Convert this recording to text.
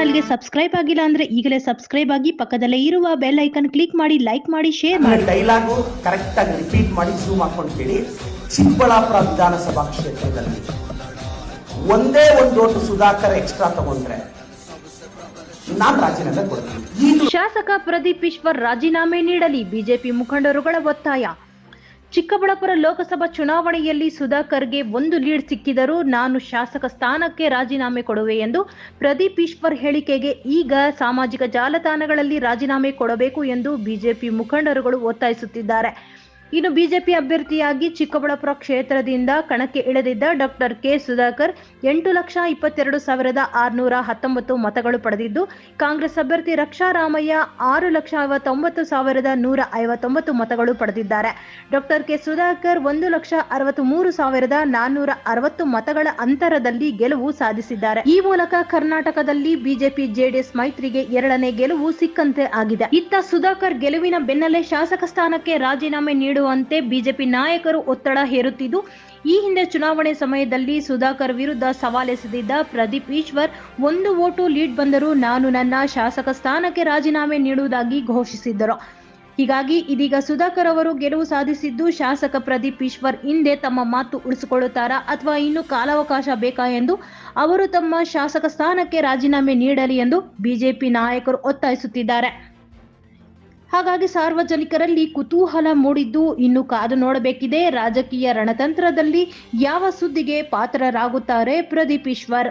ಚಾನೆಲ್ಗೆ ಸಬ್ಸ್ಕ್ರೈಬ್ ಆಗಿಲ್ಲ ಅಂದ್ರೆ ಈಗಲೇ ಸಬ್ಸ್ಕ್ರೈಬ್ ಆಗಿ ಪಕ್ಕದಲ್ಲೇ ಇರುವ ಬೆಲ್ ಐಕನ್ ಕ್ಲಿಕ್ ಮಾಡಿ, ಲೈಕ್ ಮಾಡಿ, ಶೇರ್ ಮಾಡಿ. ಡೈಲಾಗು ಕರೆಕ್ಟ್ ಆಗಿ ರಿಪೀಟ್ ಮಾಡಿ ಜೂಮ್ ಹಾಕೊಂಡು ಕೇಳಿ. ಚಿಕ್ಕಬಳ್ಳಾಪುರ ವಿಧಾನಸಭಾ ಕ್ಷೇತ್ರದಲ್ಲಿ ಒಂದೇ ಒಂದು ಓಟು ಸುಧಾಕರ್ ಎಕ್ಸ್ಟ್ರಾ ತಗೊಂಡ್ರೆ ನಾನು ರಾಜೀನಾಮೆ ಕೊಡ್ತೀನಿ. ಶಾಸಕ ಪ್ರದೀಪ್ ಈಶ್ವರ್ ರಾಜೀನಾಮೆ ನೀಡಲಿ, ಬಿಜೆಪಿ ಮುಖಂಡರುಗಳ ಒತ್ತಾಯ. ಚಿಕ್ಕಬಳ್ಳಾಪುರ ಲೋಕಸಭಾ ಚುನಾವಣೆಯಲ್ಲಿ ಸುಧಾಕರ್ಗೆ ಒಂದು ಲೀಡ್ ಸಿಕ್ಕಿದರೂ ನಾನು ಶಾಸಕ ಸ್ಥಾನಕ್ಕೆ ರಾಜೀನಾಮೆ ಕೊಡುವೆ ಎಂದು ಪ್ರದೀಪ್ ಈಶ್ವರ್ ಹೇಳಿಕೆಗೆ ಈಗ ಸಾಮಾಜಿಕ ಜಾಲತಾಣಗಳಲ್ಲಿ ರಾಜೀನಾಮೆ ಕೊಡಬೇಕು ಎಂದು ಬಿಜೆಪಿ ಮುಖಂಡರುಗಳು ಒತ್ತಾಯಿಸುತ್ತಿದ್ದಾರೆ. ಇನ್ನು ಬಿಜೆಪಿ ಅಭ್ಯರ್ಥಿಯಾಗಿ ಚಿಕ್ಕಬಳ್ಳಾಪುರ ಕ್ಷೇತ್ರದಿಂದ ಕಣಕ್ಕೆ ಇಳಿದಿದ್ದ ಡಾಕ್ಟರ್ ಕೆ ಸುಧಾಕರ್ 8,22,619 ಮತಗಳು ಪಡೆದಿದ್ದು, ಕಾಂಗ್ರೆಸ್ ಅಭ್ಯರ್ಥಿ ರಕ್ಷಾ ರಾಮಯ್ಯ 6,59,159 ಮತಗಳು ಪಡೆದಿದ್ದಾರೆ. ಡಾಕ್ಟರ್ ಕೆ ಸುಧಾಕರ್ 1,63,460 ಮತಗಳ ಅಂತರದಲ್ಲಿ ಗೆಲುವು ಸಾಧಿಸಿದ್ದಾರೆ. ಈ ಮೂಲಕ ಕರ್ನಾಟಕದಲ್ಲಿ ಬಿಜೆಪಿ ಜೆಡಿಎಸ್ ಮೈತ್ರಿಗೆ 2ನೇ ಗೆಲುವು ಸಿಕ್ಕಂತೆ ಆಗಿದೆ. ಇತ್ತ ಸುಧಾಕರ್ ಗೆಲುವಿನ ಬೆನ್ನಲ್ಲೇ ಶಾಸಕ ಸ್ಥಾನಕ್ಕೆ ರಾಜೀನಾಮೆ ನೀಡುವಂತೆ ಬಿಜೆಪಿ ನಾಯಕರು ಒತ್ತಡ ಹೇರುತ್ತಿದ್ದು, ಈ ಹಿಂದೆ ಚುನಾವಣೆ ಸಮಯದಲ್ಲಿ ಸುಧಾಕರ್ ವಿರುದ್ಧ ಸವಾಲೆಸೆದಿದ್ದ ಪ್ರದೀಪ್ ಈಶ್ವರ್ ಒಂದು ಓಟು ಲೀಡ್ ಬಂದರೂ ನಾನು ನನ್ನ ಶಾಸಕ ಸ್ಥಾನಕ್ಕೆ ರಾಜೀನಾಮೆ ನೀಡುವುದಾಗಿ ಘೋಷಿಸಿದ್ದರು. ಹೀಗಾಗಿ ಇದೀಗ ಸುಧಾಕರ್ ಅವರು ಗೆಲುವು ಸಾಧಿಸಿದ್ದು, ಶಾಸಕ ಪ್ರದೀಪ್ ಈಶ್ವರ್ ಹಿಂದೆ ತಮ್ಮ ಮಾತು ಉಳಿಸಿಕೊಳ್ಳುತ್ತಾರಾ ಅಥವಾ ಇನ್ನೂ ಕಾಲಾವಕಾಶ ಬೇಕಾ ಎಂದು ಅವರು ತಮ್ಮ ಶಾಸಕ ಸ್ಥಾನಕ್ಕೆ ರಾಜೀನಾಮೆ ನೀಡಲಿ ಎಂದು ಬಿಜೆಪಿ ನಾಯಕರು ಒತ್ತಾಯಿಸುತ್ತಿದ್ದಾರೆ. ಹಾಗಾಗಿ ಸಾರ್ವಜನಿಕರಲ್ಲಿ ಕುತೂಹಲ ಮೂಡಿದ್ದು ಇನ್ನು ಕಾದು ನೋಡಬೇಕಿದೆ. ರಾಜಕೀಯ ರಣತಂತ್ರದಲ್ಲಿ ಯಾವ ಸುದ್ದಿಗೆ ಪಾತ್ರರಾಗುತ್ತಾರೆ ಪ್ರದೀಪ್ ಈಶ್ವರ್?